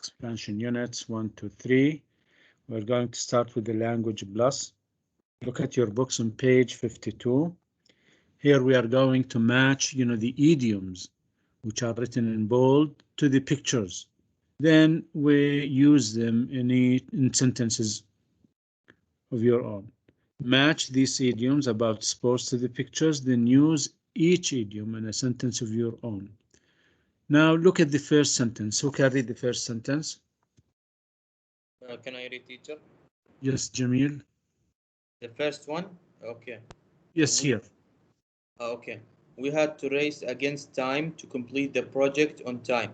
expansion units 1, 2, 3. We're going to start with the language plus. Look at your books on page 52. Here we are going to match, the idioms which are written in bold to the pictures. Then we use them in sentences of your own. Match these idioms about sports to the pictures, then use each idiom in a sentence of your own. Now look at the first sentence. Who can read the first sentence? Can I read, teacher? Yes, Jamil. The first one? Okay. Yes, here. Okay. We had to race against time to complete the project on time.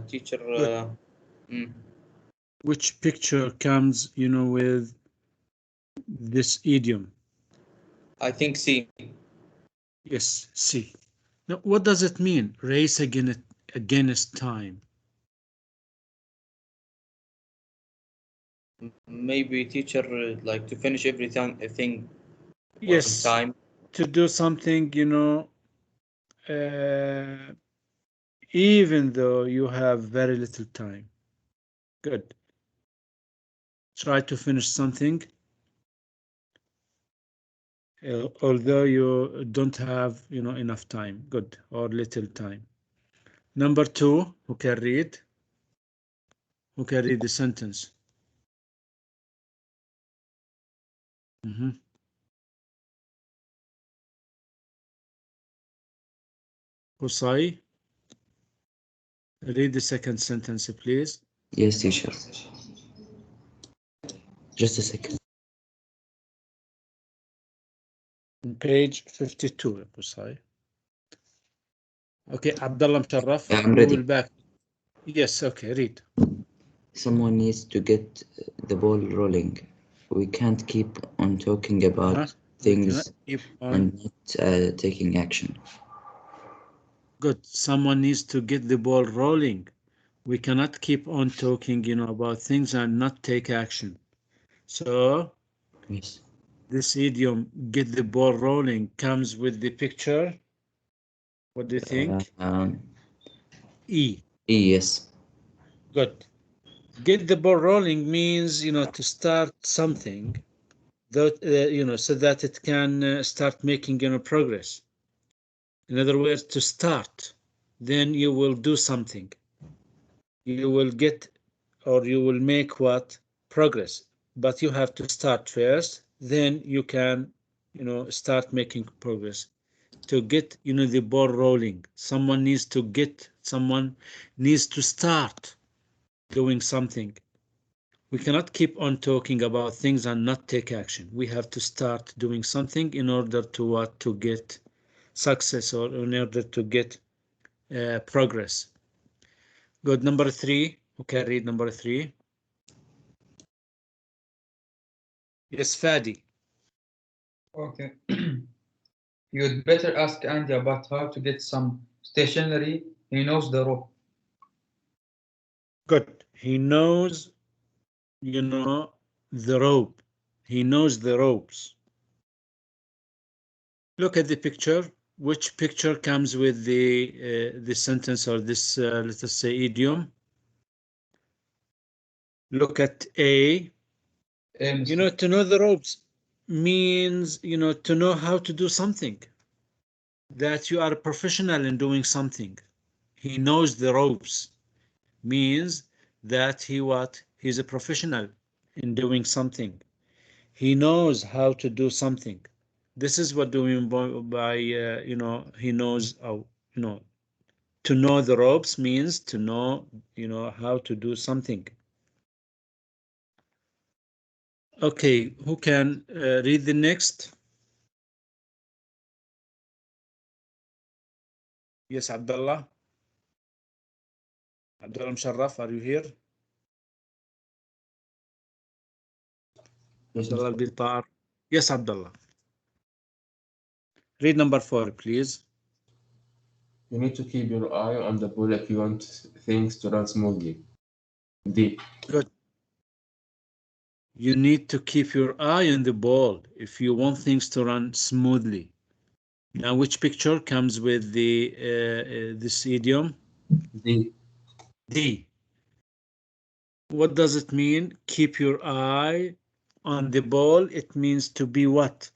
Teacher, which picture comes, with this idiom? I think C. Yes, C. Now, what does it mean? Race against time. Maybe teacher, like to finish everything Yes, on time. to do something, even though you have very little time. Good. Try to finish something, although you don't have, enough time. Good, or little time. Number 2, who can read? Who can read the sentence? Qusay, read the second sentence, please. Yes, teacher. Just a second. Page 52, Qusay. Okay, Abdullah Musharraf. Yeah, I'm ready. Will back. Yes, okay, read. Someone needs to get the ball rolling. We can't keep on talking about things and not taking action. Good. Someone needs to get the ball rolling. We cannot keep on talking, about things and not take action. So, yes, this idiom, get the ball rolling, comes with the picture. What do you think? E. E, yes. Good. Get the ball rolling means, to start something that, so that it can start making, progress. In other words, to start, then you will do something. You will get, or you will make what? Progress. But you have to start first, then you can, start making progress. To get, the ball rolling. Someone needs to start doing something. We cannot keep on talking about things and not take action. We have to start doing something in order to get success, or in order to get progress. Good. Number 3. Who can read number 3? Yes, Fadi. Okay. You'd better ask Andy about how to get some stationery. He knows the rope. Good. He knows, the rope. He knows the ropes. Look at the picture. Which picture comes with the sentence, or this, let us say, idiom? Look at A. To know the ropes means, to know how to do something. That you are a professional in doing something. He knows the ropes means that he's a professional in doing something. He knows how to do something. This is what do we mean by he knows how, to know the ropes means to know, how to do something. Okay, who can read the next? Yes, Abdullah. Abdullah Musharraf, are you here? Yes, Abdullah Biltar. Yes, Abdullah. Read number 4, please. You need to keep your eye on the ball if you want things to run smoothly. D. Good. You need to keep your eye on the ball if you want things to run smoothly. Now, which picture comes with this idiom? D. D. What does it mean? Keep your eye on the ball. It means to be what?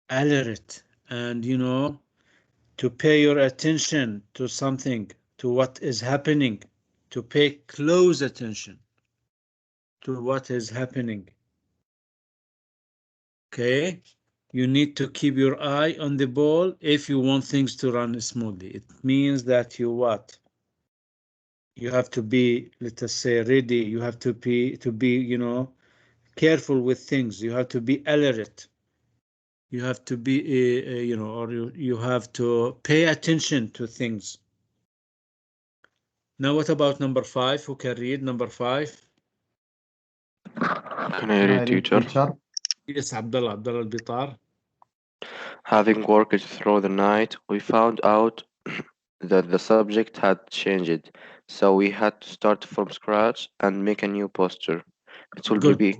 Alert. And to pay your attention to something, to what is happening, to pay close attention to what is happening. Okay, you need to keep your eye on the ball if you want things to run smoothly. It means that you what? You have to be, let us say, ready. You have to be careful with things. You have to be alert. You have to be, or you have to pay attention to things. Now, what about number 5? Who can read number 5? Can I read, teacher? Yes, Abdullah al-Bitar. Having worked through the night, we found out that the subject had changed, so we had to start from scratch and make a new poster. It will Good. be B.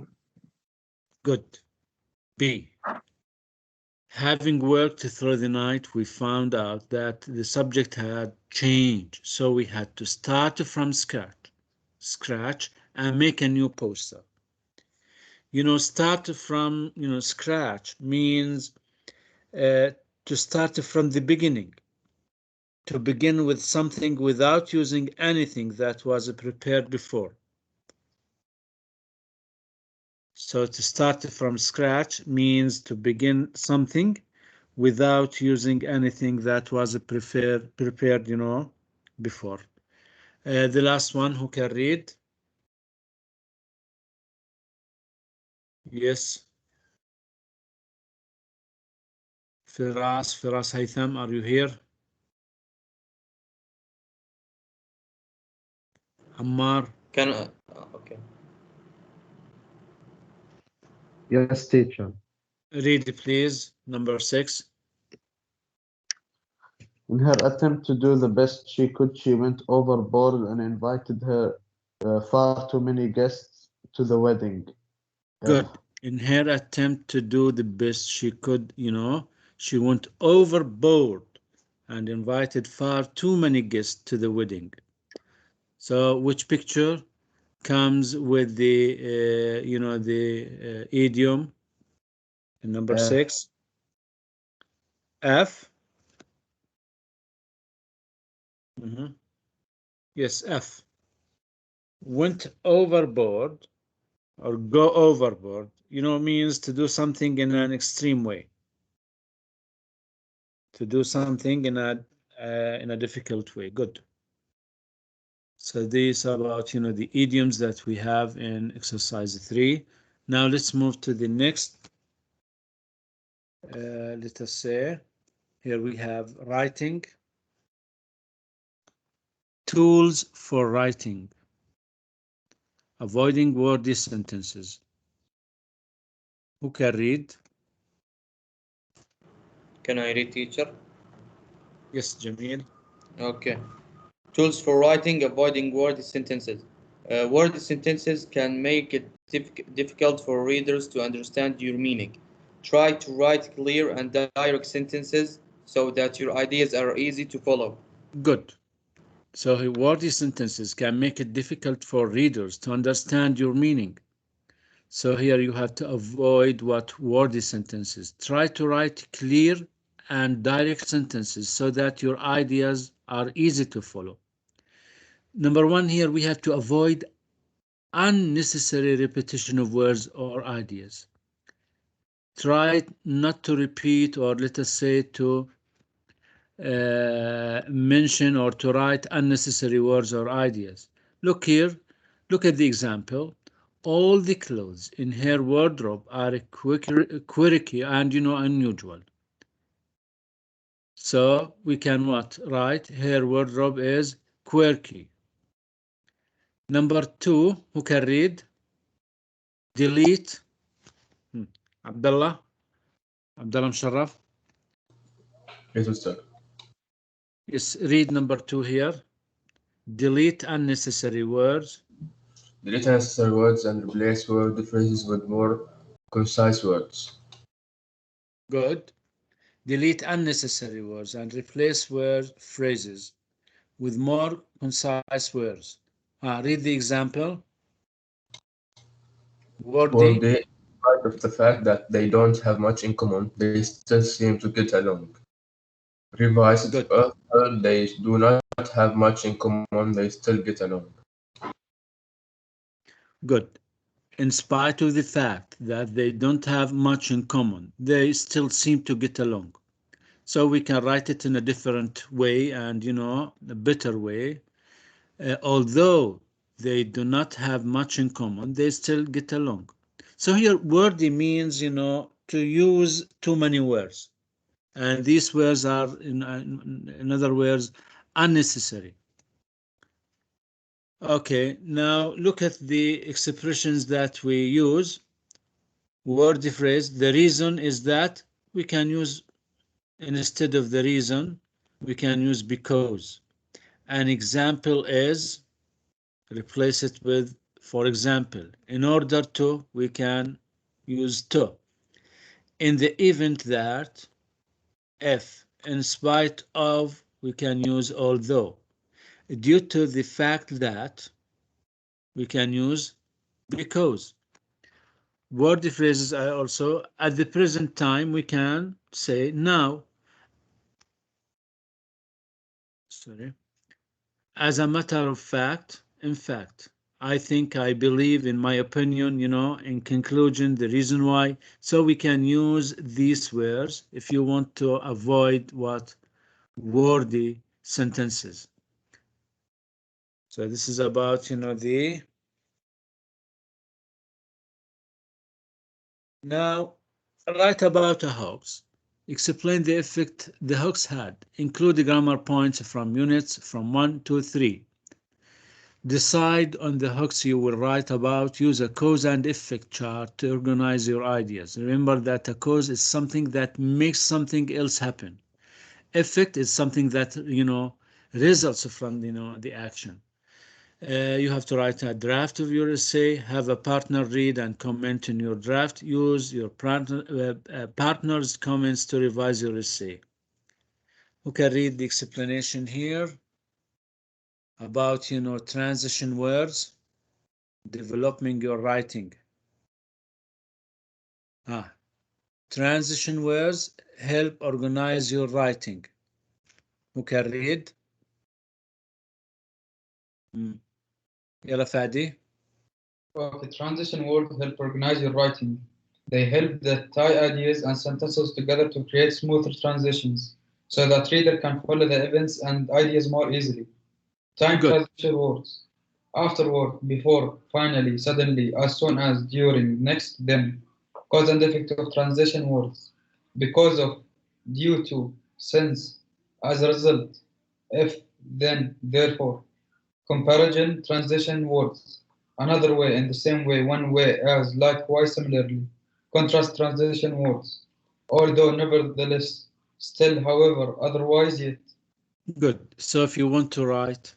Good. B. Having worked through the night, we found out that the subject had changed, so we had to start from scratch and make a new poster. Start from scratch means to start from the beginning, to begin with something without using anything that was prepared before. So to start from scratch means to begin something without using anything that was prepared, before. The last one, who can read? Yes. Firas Haytham, are you here? Ammar? Okay. Yes, teacher. Read, please. Number 6. In her attempt to do the best she could, she went overboard and invited her far too many guests to the wedding. Good. In her attempt to do the best she could, she went overboard and invited far too many guests to the wedding. So which picture comes with the, the idiom? Number 6. F. Yes, F. Went overboard or go overboard, means to do something in an extreme way. To do something in a difficult way. Good. So this about, the idioms that we have in exercise 3. Now let's move to the next. Let us say, here we have writing. Tools for writing. Avoiding wordy sentences. Who can read? Can I read, teacher? Yes, Jamil. Okay. Tools for writing, avoiding wordy sentences. Wordy sentences can make it difficult for readers to understand your meaning. Try to write clear and direct sentences so that your ideas are easy to follow. Good. So wordy sentences can make it difficult for readers to understand your meaning. So here you have to avoid what wordy sentences. Try to write clear and direct sentences so that your ideas are easy to follow. Number 1, here we have to avoid unnecessary repetition of words or ideas. Try not to repeat, or let us say to mention or to write unnecessary words or ideas. Look here, look at the example. All the clothes in her wardrobe are quirky and unusual. So we can what? Write her wardrobe is quirky. Number 2, who can read? Delete. Abdullah Musharraf. Yes, Ustad. Yes, read number 2 here. Delete unnecessary words. Delete unnecessary words and replace word phrases with more concise words. Good. Delete unnecessary words and replace word phrases with more concise words. Read the example. Wordy. Wordy, in spite of the fact that they don't have much in common, they still seem to get along. Revised, Good. although they do not have much in common, they still get along. Good. In spite of the fact that they don't have much in common, they still seem to get along. So we can write it in a different way and, you know, a better way. Although they do not have much in common, they still get along. So here, wordy means, you know, to use too many words. And these words are, in other words, unnecessary. Okay, now look at the expressions that we use. Wordy phrase, the reason is that we can use, instead of the reason, we can use because. An example is, replace it with for example. In order to, we can use to. In the event that, if. In spite of, we can use although. Due to the fact that, we can use because. Word phrases are also, at the present time, we can say now. Sorry. As a matter of fact, in fact, I think, I believe, in my opinion, you know, in conclusion, the reason why. So we can use these words if you want to avoid what? Wordy sentences. So this is about, you know, the. Now, write about a hoax. Explain the effect the hoax had. Include the grammar points from units from 1 to 3. Decide on the hoax you will write about. Use a cause and effect chart to organize your ideas. Remember that a cause is something that makes something else happen. Effect is something that, you know, results from, you know, the action. You have to write a draft of your essay, have a partner read and comment in your draft. Use your partner's comments to revise your essay. Who can read the explanation here about, you know, transition words, developing your writing? Transition words help organize your writing. Who can read? Yalla Fadi. Okay, transition words help organize your writing. They help that tie ideas and sentences together to create smoother transitions, so that reader can follow the events and ideas more easily. Time transition words. Afterward, before, finally, suddenly, as soon as, during, next, then. Cause and effect of transition words. Because of, due to, since, as a result, if, then, therefore. Comparison transition words. Another way, in the same way, one way, as, likewise, similarly. Contrast transition words. Although, nevertheless, still, however, otherwise, yet. Good. So if you want to write,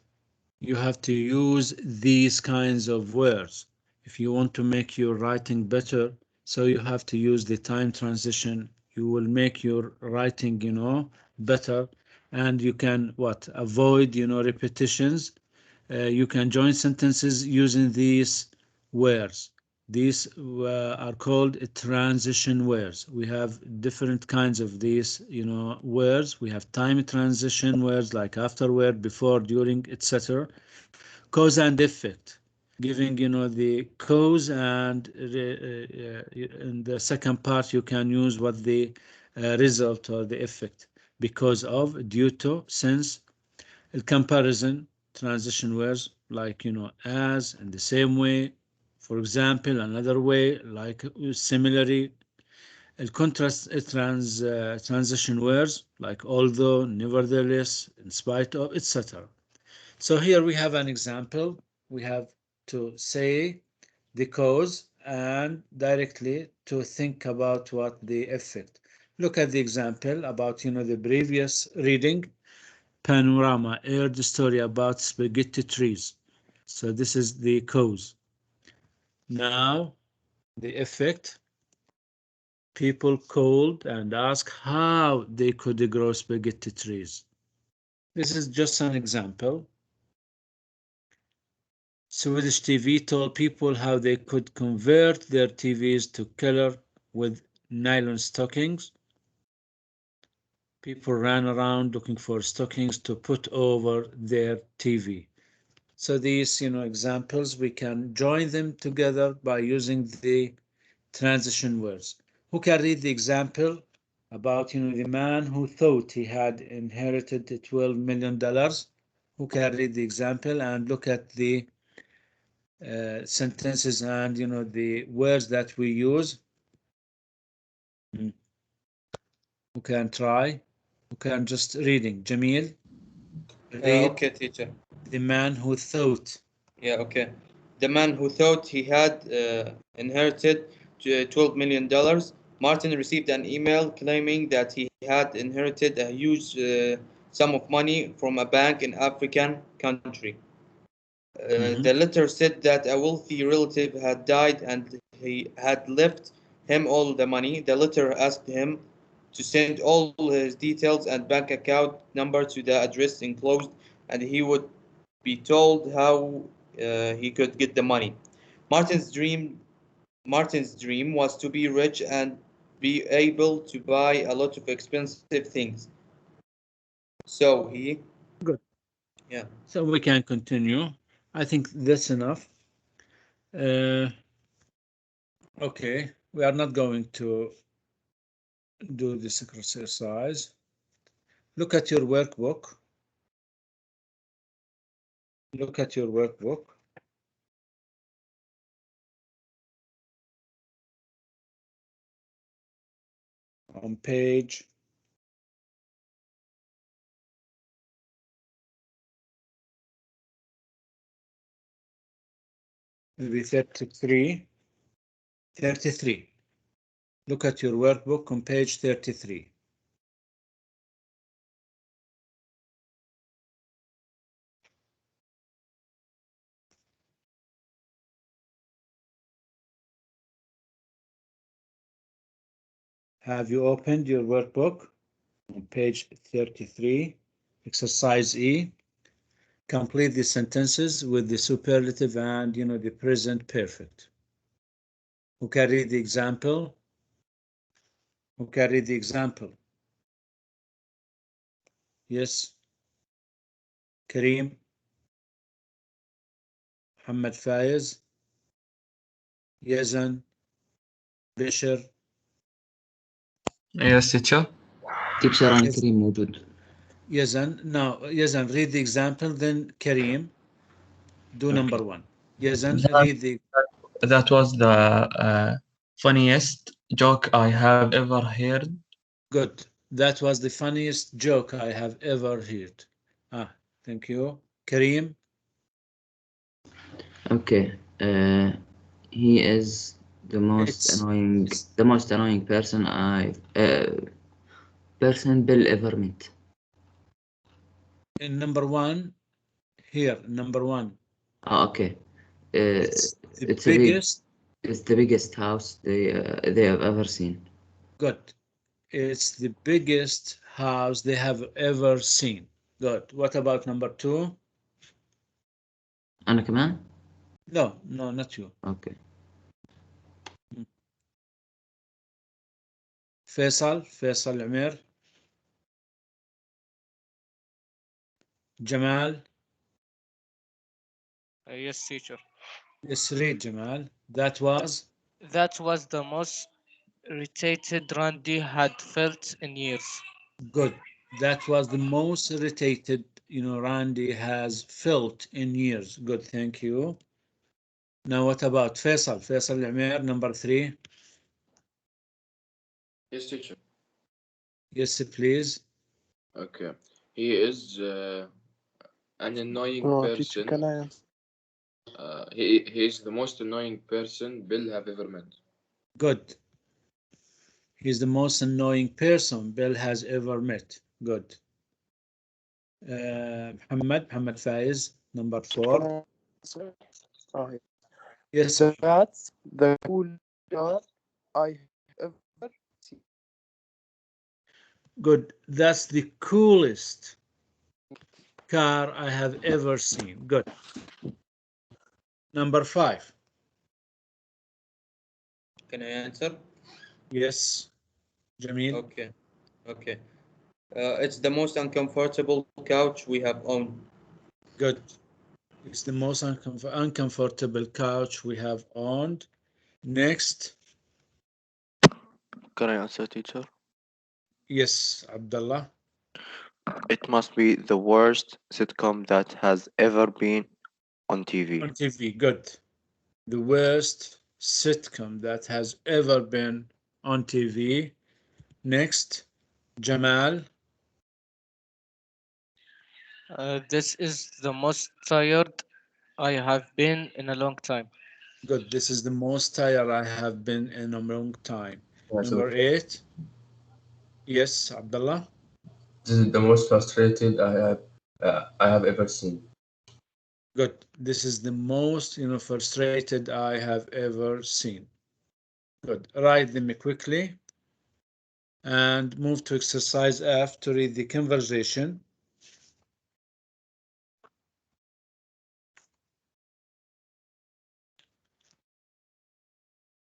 you have to use these kinds of words. If you want to make your writing better, so you have to use the time transition. You will make your writing, you know, better, and you can avoid, you know, repetitions. You can join sentences using these words. These are called transition words. We have different kinds of these, you know, words. We have time transition words like afterward, before, during, etc. Cause and effect, giving, you know, the cause, and in the second part you can use what the result or the effect. Because of, due to, since. Comparison transition words like, you know, as, in the same way, for example, another way, like similarly. Contrast transition words like although, nevertheless, in spite of, etc. So here we have an example. We have to say the cause and directly to think about what the effect. Look at the example about, you know, the previous reading. Panorama aired the story about spaghetti trees. So this is the cause. Now the effect. People called and asked how they could grow spaghetti trees. This is just an example. Swedish TV told people how they could convert their TVs to color with nylon stockings. People ran around looking for stockings to put over their TV. So these, examples, we can join them together by using the transition words. Who can read the example about, the man who thought he had inherited $12 million? Who can read the example and look at the sentences and, the words that we use? Who can try? Who can just reading? Jamil? Read Okay, teacher. the man who thought. Yeah, okay. The man who thought he had inherited $12 million. Martin received an email claiming that he had inherited a huge sum of money from a bank in African country. The letter said that a wealthy relative had died and he had left him all the money. The letter asked him to send all his details and bank account number to the address enclosed, and he would be told how he could get the money. Martin's dream was to be rich and be able to buy a lot of expensive things. So he... Good. Yeah. So we can continue. I think that's enough. Okay, we are not going to do this exercise. Look at your workbook. Look at your workbook. On page 33. Look at your workbook on page 33. Have you opened your workbook on page 33, exercise E? Complete the sentences with the superlative and, the present perfect. Who can read the example? Who can read the example? Yes. Kareem. Muhammad Faiz. Yazan. Bishar. Yes, teacher. Teacher and Kareem موجود. Yazan. Now, Yazan, read the example, then Kareem. Do Okay. number one. Yazan, read the... That was the funniest joke I have ever heard. Good. That was the funniest joke I have ever heard. Thank you. Kareem. Okay. He is the most annoying person Bill ever met. In number one, here, number one. Okay. It's the biggest house they have ever seen. Good. It's the biggest house they have ever seen. Good. What about number two? أنا كمان? No, not you. Okay. Faisal Amir. Jamal. Yes, teacher. Yes, read Jamal. That was the most irritated Randy had felt in years. good. That was the most irritated, Randy has felt in years. Good, thank you. Now, what about Faisal Amir, number three? Yes, teacher. Yes, please. Okay. He is an annoying person. Teacher, can I answer? He is the most annoying person Bill have ever met. Good. He's the most annoying person Bill has ever met. Good. Muhammad Faiz, number four. Yes. That's the coolest car I have ever seen. Good. That's the coolest car I have ever seen. Good. Number 5. Can I answer? Yes. Jamil. Okay. It's the most uncomfortable couch we have owned. Good. It's the most uncomfortable couch we have owned. Next. Can I answer, teacher? Yes, Abdullah. It must be the worst sitcom that has ever been on TV. On TV, good. The worst sitcom that has ever been on TV. Next, Jamal. This is the most tired I have been in a long time. Good. This is the most tired I have been in a long time. Yeah, so Number 8. Yes, Abdullah. this is the most frustrated I have ever seen. Good. This is the most, frustrated I have ever seen. Good. Write them quickly and move to exercise F to read the conversation.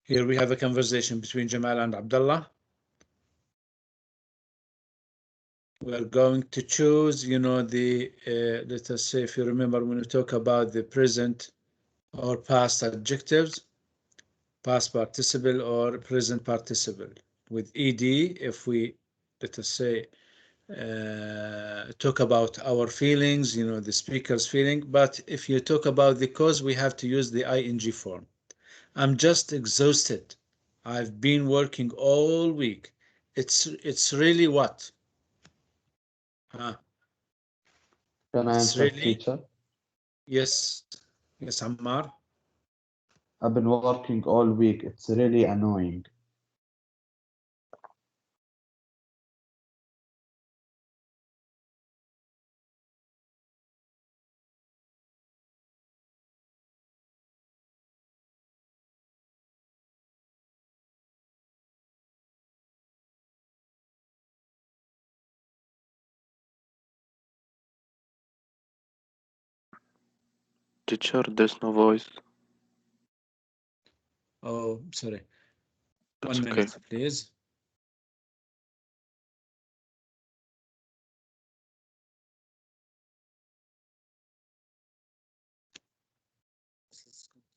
Here we have a conversation between Jamal and Abdullah. We're going to choose, let us say, if you remember when we talk about the present or past adjectives, past participle or present participle. With ed, if we, let us say, talk about our feelings, the speaker's feeling, but if you talk about the cause, we have to use the ing form. I'm just exhausted. I've been working all week. It's really what? Can I It's answer, really, teacher? yes, Ammar. I've been working all week. It's really annoying. Teacher, there's no voice. Oh, sorry. It's 1 okay. minute, please.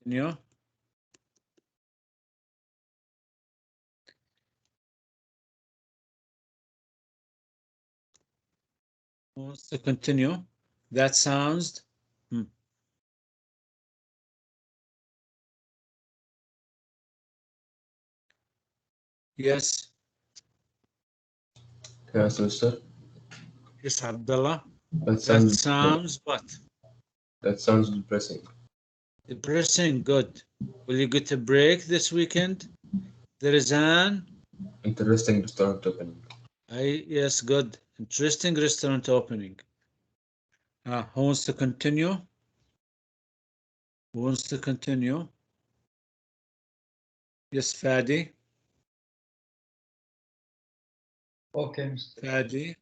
Continue. Wants to continue. That sounds. Yes. Yes, sir. Yes, Abdullah. That That sounds sounds what? that sounds depressing. Depressing. Good. Will you get a break this weekend? There is an. Interesting restaurant opening. Yes, good. Interesting restaurant opening. Who wants to continue? Who wants to continue? Yes, Fadi. Okay, Mr. Fadi.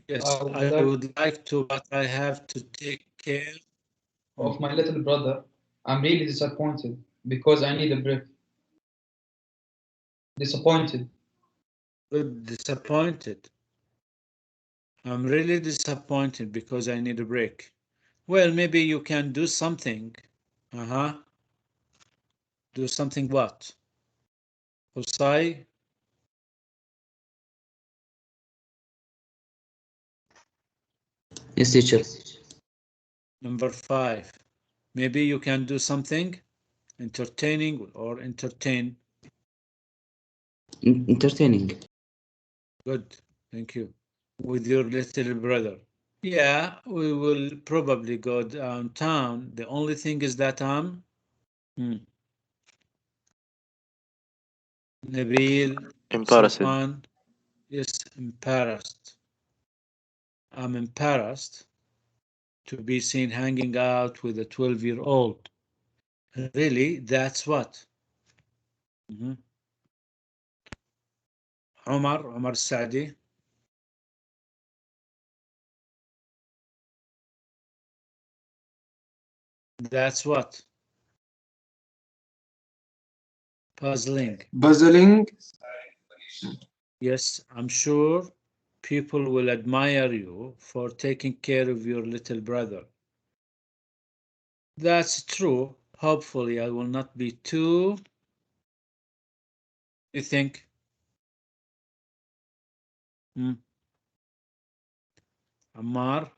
Yes, I I would like would like to, but I have to take care of my little brother. I'm really disappointed because I need a break. Disappointed. Good. Disappointed. I'm really disappointed because I need a break. Well, maybe you can do something. Do something what? Usai? Yes, teacher. Number 5. Maybe you can do something entertaining or entertain. Entertaining. Good. Thank you. With your little brother. Yeah, we will probably go downtown. The only thing is that I'm Nabil, Embarrassed. Safwan. Yes, embarrassed. I'm embarrassed to be seen hanging out with a 12-year-old. Really, that's what? Omar Saadi. That's what? Puzzling. Puzzling. Yes, I'm sure people will admire you for taking care of your little brother. That's true. Hopefully, I will not be too. You think? Ammar?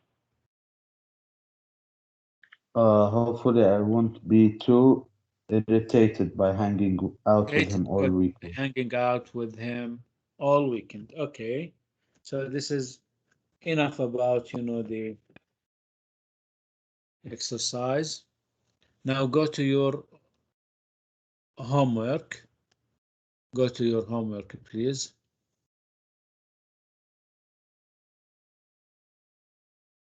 Hopefully I won't be too irritated by hanging out with him all weekend. Hanging out with him all weekend. Okay. So this is enough about, the exercise. Now go to your homework. Go to your homework, please.